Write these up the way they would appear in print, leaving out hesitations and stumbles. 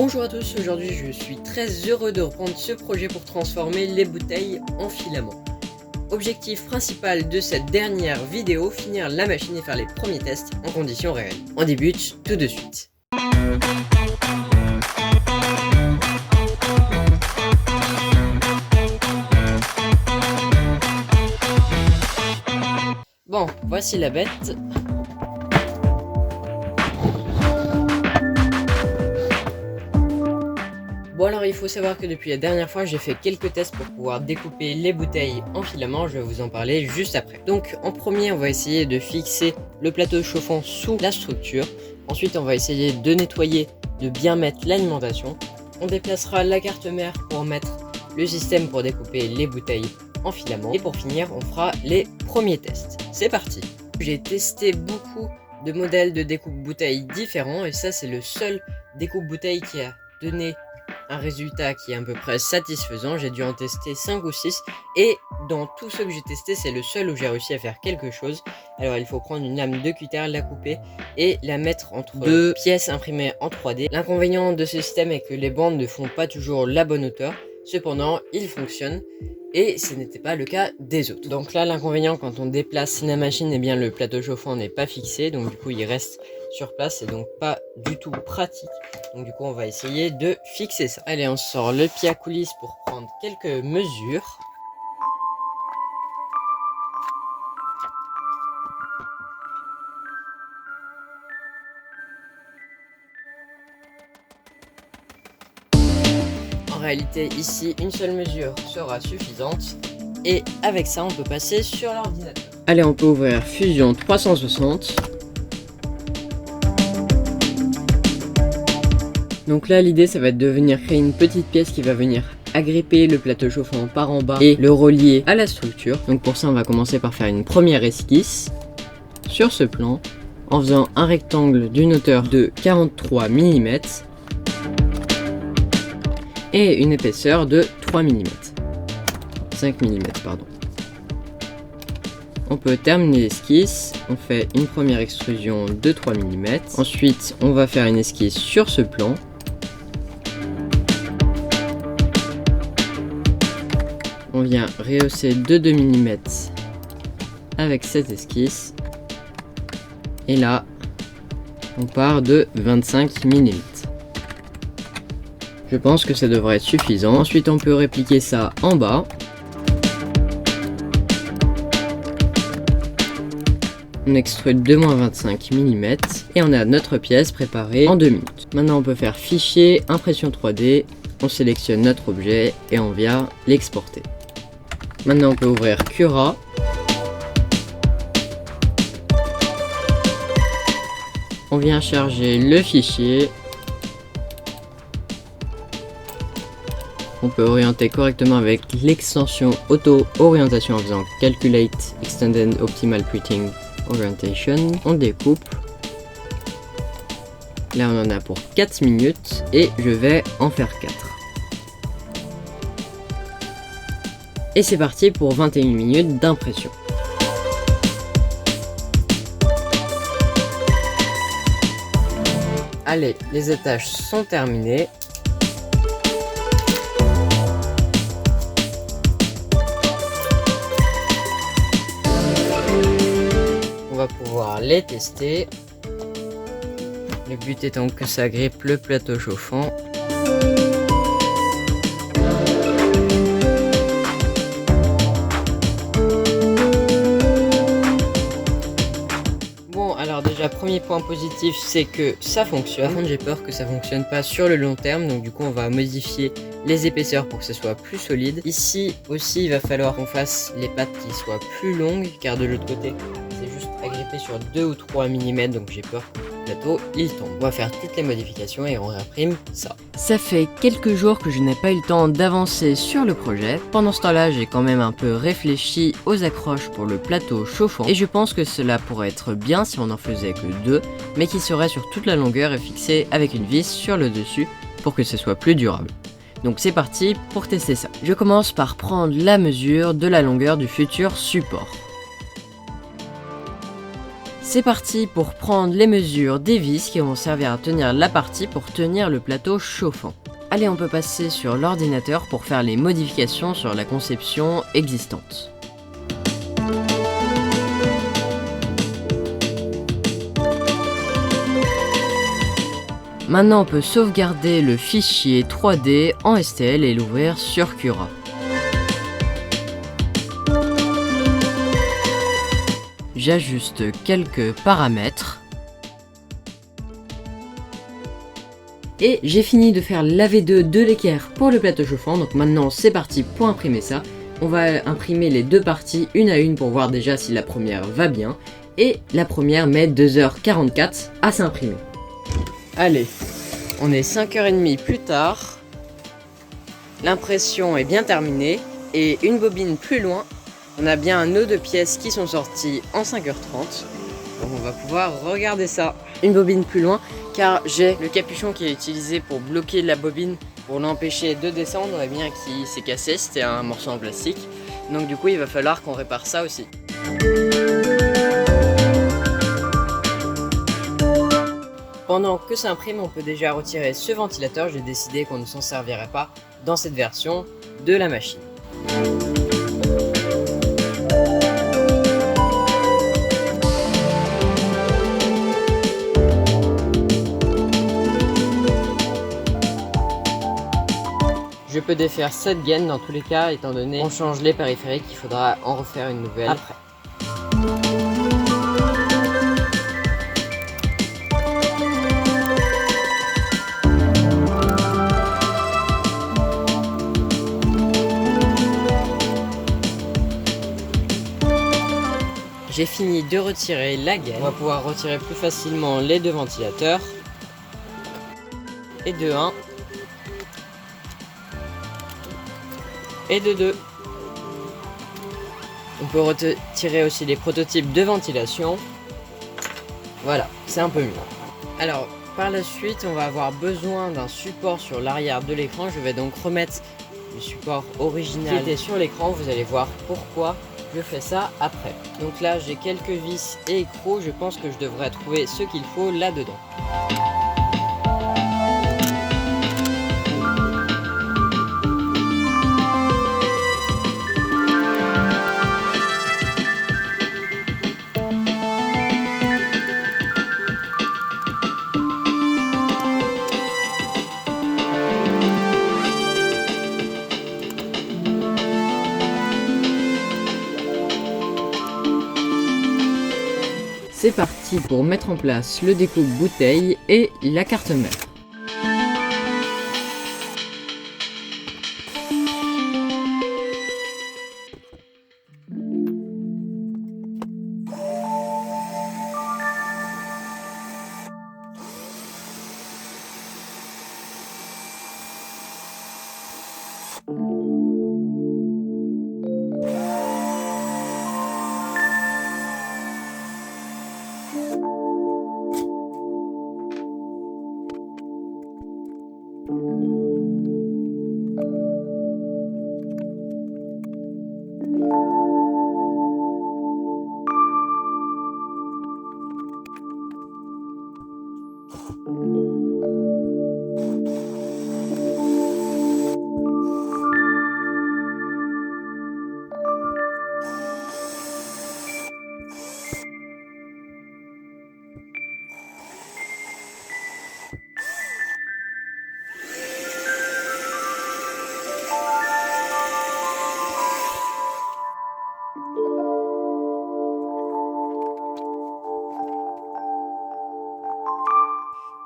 Bonjour à tous, aujourd'hui je suis très heureux de reprendre ce projet pour transformer les bouteilles en filaments. Objectif principal de cette dernière vidéo, finir la machine et faire les premiers tests en conditions réelles. On débute tout de suite. Bon, voici la bête. Bon alors il faut savoir que depuis la dernière fois j'ai fait quelques tests pour pouvoir découper les bouteilles en filaments, je vais vous en parler juste après. Donc en premier on va essayer de fixer le plateau chauffant sous la structure. Ensuite on va essayer de nettoyer, de bien mettre l'alimentation. On déplacera la carte mère pour mettre le système pour découper les bouteilles en filaments. Et pour finir on fera les premiers tests. C'est parti. J'ai testé beaucoup de modèles de découpe bouteilles différents et ça c'est le seul découpe bouteille qui a donné un résultat qui est à peu près satisfaisant. J'ai dû en tester 5 ou 6 et dans tous ceux que j'ai testé c'est le seul où j'ai réussi à faire quelque chose. Alors il faut prendre une lame de cutter, la couper et la mettre entre deux pièces imprimées en 3D. L'inconvénient de ce système est que les bandes ne font pas toujours la bonne hauteur, cependant il fonctionne et ce n'était pas le cas des autres. Donc là l'inconvénient quand on déplace la machine, eh bien le plateau chauffant n'est pas fixé, donc du coup il reste sur place et donc pas du tout pratique. Donc du coup on va essayer de fixer ça. Allez, on sort le pied à coulisse pour prendre quelques mesures. En réalité ici une seule mesure sera suffisante et avec ça on peut passer sur l'ordinateur. Allez, on peut ouvrir Fusion 360. Donc là l'idée ça va être de venir créer une petite pièce qui va venir agripper le plateau chauffant par en bas et le relier à la structure. Donc pour ça on va commencer par faire une première esquisse sur ce plan en faisant un rectangle d'une hauteur de 43 mm et une épaisseur de 3 mm. 5 mm pardon. On peut terminer l'esquisse, on fait une première extrusion de 3 mm. Ensuite on va faire une esquisse sur ce plan. On vient rehausser de 2 mm avec cette esquisse. Et là, on part de 25 mm. Je pense que ça devrait être suffisant. Ensuite, on peut répliquer ça en bas. On extrude de moins 25 mm et on a notre pièce préparée en 2 minutes. Maintenant, on peut faire fichier, impression 3D. On sélectionne notre objet et on vient l'exporter. Maintenant on peut ouvrir Cura. On vient charger le fichier. On peut orienter correctement avec l'extension auto-orientation en faisant Calculate Extended Optimal Printing Orientation. On découpe. Là on en a pour 4 minutes et je vais en faire 4. Et c'est parti pour 21 minutes d'impression. Allez, les étages sont terminés. On va pouvoir les tester. Le but étant que ça agrippe le plateau chauffant. Alors déjà premier point positif c'est que ça fonctionne. Par contre j'ai peur que ça fonctionne pas sur le long terme, donc du coup on va modifier les épaisseurs pour que ce soit plus solide. Ici aussi il va falloir qu'on fasse les pattes qui soient plus longues car de l'autre côté c'est juste agrippé sur 2 ou 3 mm, donc j'ai peur que le plateau il tombe. On va faire toutes les modifications et on réimprime ça. Ça fait quelques jours que je n'ai pas eu le temps d'avancer sur le projet. Pendant ce temps-là, j'ai quand même un peu réfléchi aux accroches pour le plateau chauffant et je pense que cela pourrait être bien si on n'en faisait que 2, mais qui seraient sur toute la longueur et fixés avec une vis sur le dessus pour que ce soit plus durable. Donc c'est parti pour tester ça. Je commence par prendre la mesure de la longueur du futur support. C'est parti pour prendre les mesures des vis qui vont servir à tenir la partie pour tenir le plateau chauffant. Allez, on peut passer sur l'ordinateur pour faire les modifications sur la conception existante. Maintenant, on peut sauvegarder le fichier 3D en STL et l'ouvrir sur Cura. J'ajuste quelques paramètres. Et j'ai fini de faire la V2 de l'équerre pour le plateau chauffant, donc maintenant c'est parti pour imprimer ça. On va imprimer les deux parties une à une pour voir déjà si la première va bien. Et la première met 2h44 à s'imprimer. Allez, on est 5h30 plus tard. L'impression est bien terminée. Et une bobine plus loin, on a bien un nœud de pièces qui sont sortis en 5h30. Donc on va pouvoir regarder ça. Une bobine plus loin, car j'ai le capuchon qui est utilisé pour bloquer la bobine, pour l'empêcher de descendre, et bien qui s'est cassé, c'était un morceau en plastique. Donc du coup il va falloir qu'on répare ça aussi. Pendant que ça imprime, on peut déjà retirer ce ventilateur. J'ai décidé qu'on ne s'en servirait pas dans cette version de la machine. Je peux défaire cette gaine dans tous les cas, étant donné qu'on change les périphériques, il faudra en refaire une nouvelle après. J'ai fini de retirer la gaine. On va pouvoir retirer plus facilement les deux ventilateurs. Et de 1. Et de 2. On peut retirer aussi les prototypes de ventilation. Voilà, c'est un peu mieux. Alors, par la suite, on va avoir besoin d'un support sur l'arrière de l'écran. Je vais donc remettre le support original qui était sur l'écran. Vous allez voir pourquoi je fais ça après. Donc là, j'ai quelques vis et écrous. Je pense que je devrais trouver ce qu'il faut là-dedans. C'est parti pour mettre en place le découpe bouteille et la carte mère.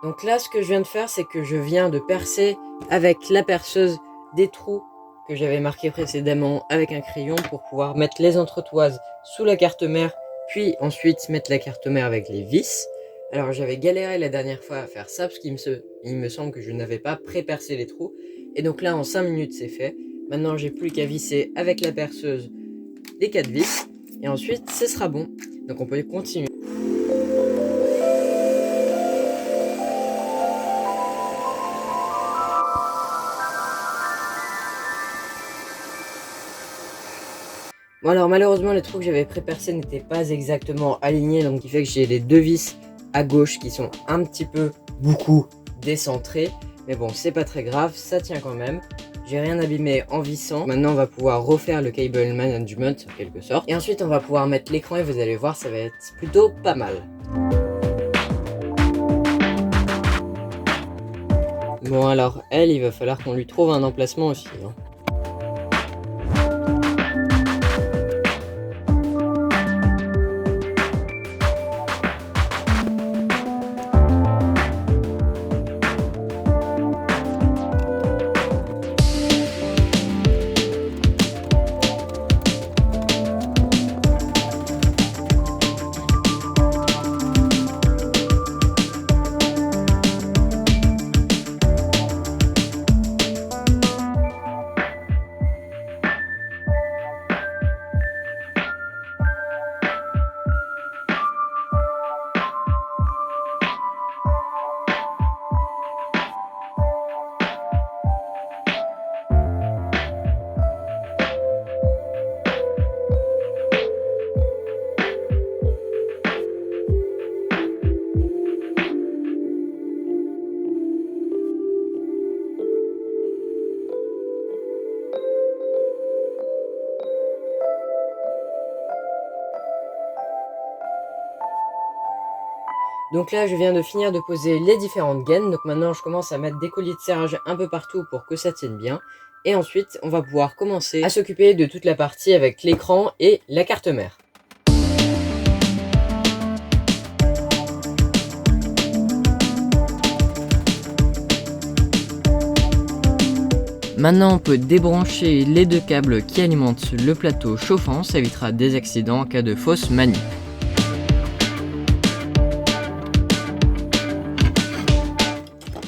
Donc là, ce que je viens de faire, c'est que je viens de percer avec la perceuse des trous que j'avais marqués précédemment avec un crayon pour pouvoir mettre les entretoises sous la carte mère, puis ensuite mettre la carte mère avec les vis. Alors j'avais galéré la dernière fois à faire ça parce qu'il me semble que je n'avais pas pré-percé les trous. Et donc là, en 5 minutes, c'est fait. Maintenant, j'ai plus qu'à visser avec la perceuse les 4 vis. Et ensuite, ce sera bon. Donc on peut continuer. Bon alors malheureusement les trous que j'avais pré-percés n'étaient pas exactement alignés, donc ce qui fait que j'ai les deux vis à gauche qui sont un petit peu, beaucoup décentrées. Mais bon, c'est pas très grave, ça tient quand même. J'ai rien abîmé en vissant. Maintenant on va pouvoir refaire le cable management en quelque sorte. Et ensuite on va pouvoir mettre l'écran et vous allez voir, ça va être plutôt pas mal. Bon alors elle, il va falloir qu'on lui trouve un emplacement aussi, hein. Donc là, je viens de finir de poser les différentes gaines. Donc maintenant, je commence à mettre des colliers de serrage un peu partout pour que ça tienne bien. Et ensuite, on va pouvoir commencer à s'occuper de toute la partie avec l'écran et la carte mère. Maintenant, on peut débrancher les deux câbles qui alimentent le plateau chauffant. Ça évitera des accidents en cas de fausse manip.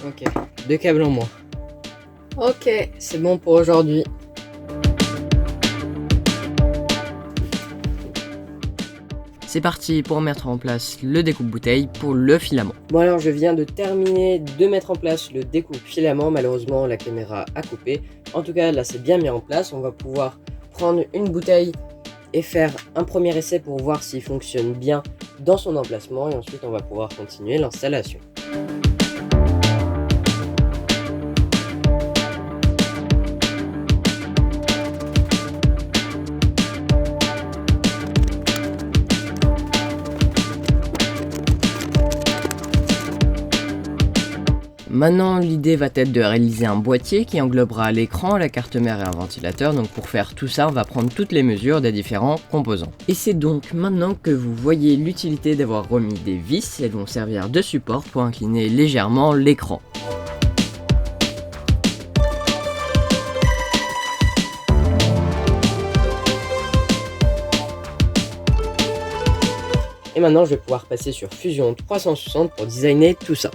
Ok, deux câbles en moins. Ok, c'est bon pour aujourd'hui. C'est parti pour mettre en place le découpe-bouteille pour le filament. Bon alors je viens de terminer de mettre en place le découpe-filament. Malheureusement la caméra a coupé. En tout cas là c'est bien mis en place. On va pouvoir prendre une bouteille et faire un premier essai pour voir s'il fonctionne bien dans son emplacement. Et ensuite on va pouvoir continuer l'installation. Maintenant, l'idée va être de réaliser un boîtier qui englobera l'écran, la carte mère et un ventilateur. Donc pour faire tout ça, on va prendre toutes les mesures des différents composants. Et c'est donc maintenant que vous voyez l'utilité d'avoir remis des vis. Elles vont servir de support pour incliner légèrement l'écran. Et maintenant, je vais pouvoir passer sur Fusion 360 pour designer tout ça.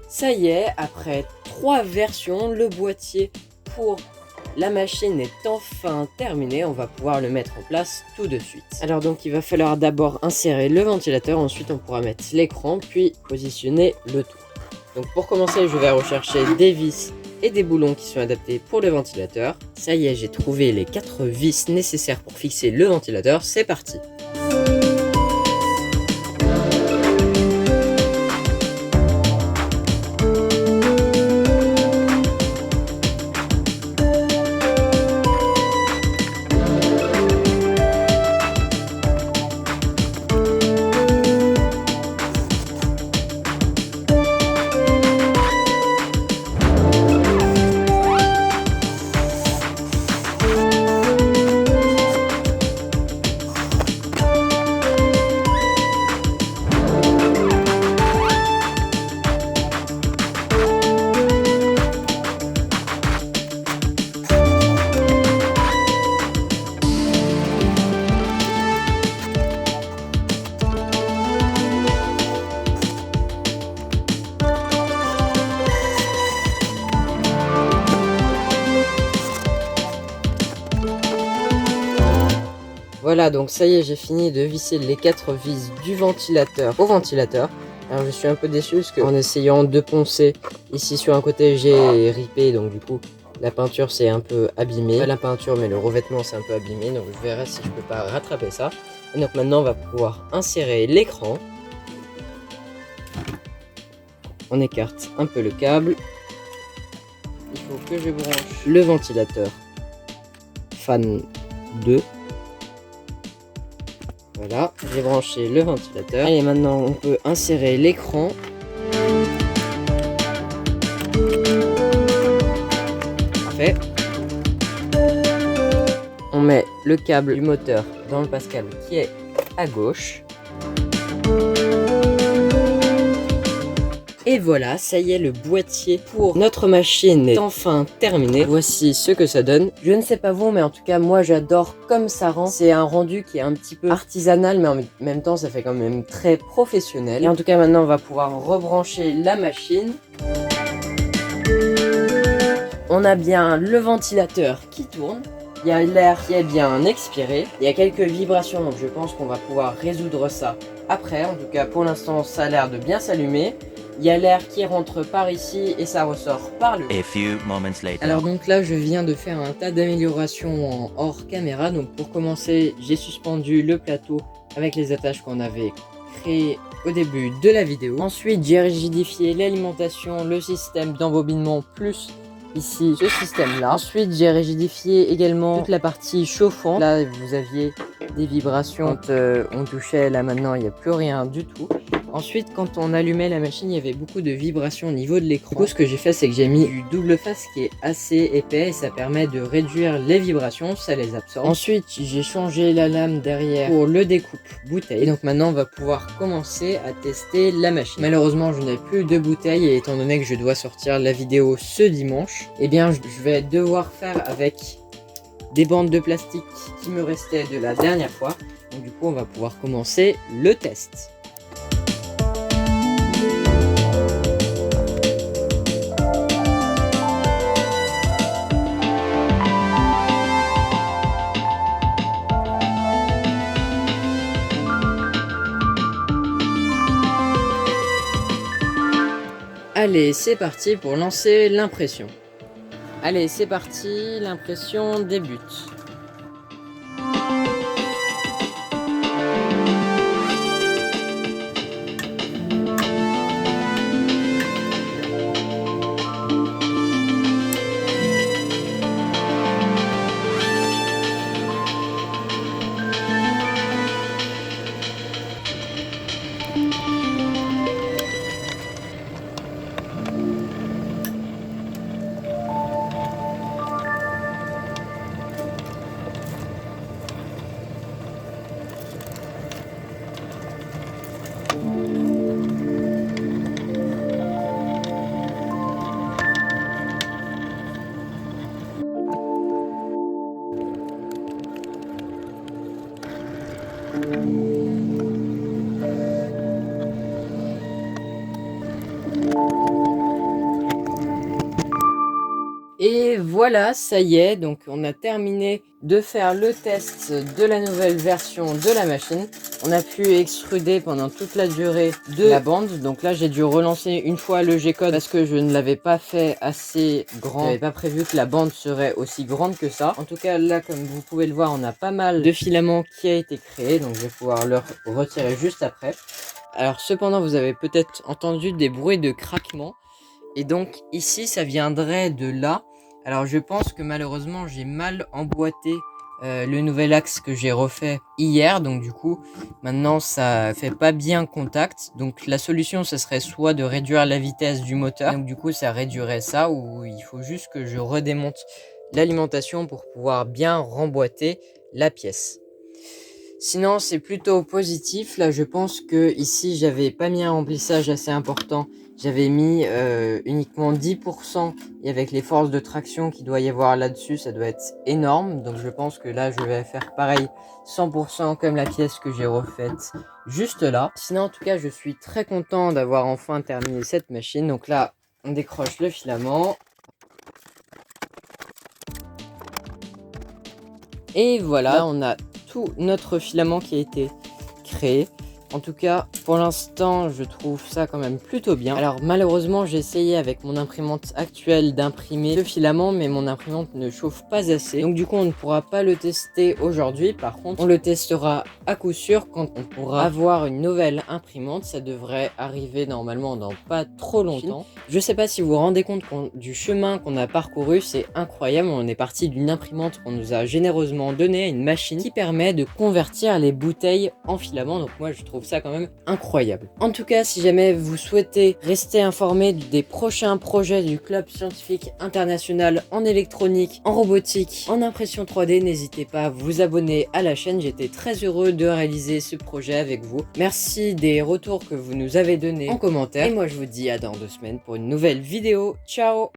Ça y est, après 3 versions, le boîtier pour la machine est enfin terminé. On va pouvoir le mettre en place tout de suite. Alors donc il va falloir d'abord insérer le ventilateur, ensuite on pourra mettre l'écran, puis positionner le tout. Donc pour commencer, je vais rechercher des vis et des boulons qui sont adaptés pour le ventilateur. Ça y est, j'ai trouvé les 4 vis nécessaires pour fixer le ventilateur, c'est parti. Voilà, donc ça y est, j'ai fini de visser les 4 vis du ventilateur au ventilateur. Alors je suis un peu déçu parce qu'en essayant de poncer ici sur un côté, j'ai ripé, donc du coup la peinture s'est un peu abîmée. Pas la peinture mais le revêtement s'est un peu abîmé, donc je verrai si je peux pas rattraper ça. Et donc maintenant on va pouvoir insérer l'écran. On écarte un peu le câble. Il faut que je branche le ventilateur fan 2. Voilà, j'ai branché le ventilateur. Et maintenant on peut insérer l'écran. Parfait. On met le câble du moteur dans le passe-câble qui est à gauche. Et voilà, ça y est, le boîtier pour notre machine est enfin terminé. Voici ce que ça donne. Je ne sais pas vous, mais en tout cas, moi j'adore comme ça rend. C'est un rendu qui est un petit peu artisanal, mais en même temps, ça fait quand même très professionnel. Et en tout cas, maintenant, on va pouvoir rebrancher la machine. On a bien le ventilateur qui tourne. Il y a l'air qui est bien expiré. Il y a quelques vibrations, donc je pense qu'on va pouvoir résoudre ça après. En tout cas, pour l'instant, ça a l'air de bien s'allumer. Il y a l'air qui rentre par ici et ça ressort par le haut. Alors donc là, je viens de faire un tas d'améliorations en hors caméra. Donc pour commencer, j'ai suspendu le plateau avec les attaches qu'on avait créées au début de la vidéo. Ensuite, j'ai rigidifié l'alimentation, le système d'embobinement plus ici ce système là. Ensuite, j'ai rigidifié également toute la partie chauffante. Là, vous aviez des vibrations quand on touchait. Là maintenant, il n'y a plus rien du tout. Ensuite, quand on allumait la machine, il y avait beaucoup de vibrations au niveau de l'écran. Du coup, ce que j'ai fait, c'est que j'ai mis du double face qui est assez épais et ça permet de réduire les vibrations, ça les absorbe. Ensuite, j'ai changé la lame derrière pour le découpe bouteille. Et donc maintenant, on va pouvoir commencer à tester la machine. Malheureusement, je n'ai plus de bouteille et étant donné que je dois sortir la vidéo ce dimanche, eh bien, je vais devoir faire avec des bandes de plastique qui me restaient de la dernière fois. Donc du coup, on va pouvoir commencer le test. Allez, c'est parti pour lancer l'impression. Allez, c'est parti, l'impression débute. Et voilà, ça y est, donc on a terminé de faire le test de la nouvelle version de la machine. On a pu extruder pendant toute la durée de la bande. Donc là, j'ai dû relancer une fois le G-code parce que je ne l'avais pas fait assez grand. Je n'avais pas prévu que la bande serait aussi grande que ça. En tout cas, là, comme vous pouvez le voir, on a pas mal de filaments qui a été créé. Donc je vais pouvoir le retirer juste après. Alors cependant, vous avez peut-être entendu des bruits de craquement. Et donc ici, ça viendrait de là. Alors je pense que malheureusement j'ai mal emboîté le nouvel axe que j'ai refait hier. Donc du coup maintenant ça fait pas bien contact. Donc la solution ça serait soit de réduire la vitesse du moteur. Donc du coup ça réduirait ça, ou il faut juste que je redémonte l'alimentation pour pouvoir bien remboîter la pièce. Sinon c'est plutôt positif. Là je pense que ici j'avais pas mis un remplissage assez important. J'avais mis uniquement 10% et avec les forces de traction qu'il doit y avoir là-dessus, ça doit être énorme. Donc je pense que là, je vais faire pareil 100% comme la pièce que j'ai refaite juste là. Sinon, en tout cas, je suis très content d'avoir enfin terminé cette machine. Donc là, on décroche le filament. Et voilà, on a tout notre filament qui a été créé. En tout cas, pour l'instant, je trouve ça quand même plutôt bien. Alors malheureusement, j'ai essayé avec mon imprimante actuelle d'imprimer le filament, mais mon imprimante ne chauffe pas assez. Donc du coup, on ne pourra pas le tester aujourd'hui. Par contre, on le testera à coup sûr quand on pourra avoir une nouvelle imprimante. Ça devrait arriver normalement dans pas trop longtemps. Je sais pas si vous vous rendez compte du chemin qu'on a parcouru, c'est incroyable. On est parti d'une imprimante qu'on nous a généreusement donnée à une machine qui permet de convertir les bouteilles en filament. Donc moi, je trouve ça quand même incroyable. En tout cas, si jamais vous souhaitez rester informé des prochains projets du Club Scientifique International en électronique, en robotique, en impression 3D, n'hésitez pas à vous abonner à la chaîne. J'étais très heureux de réaliser ce projet avec vous. Merci des retours que vous nous avez donnés en commentaire. Et moi, je vous dis à dans 2 semaines pour une nouvelle vidéo. Ciao!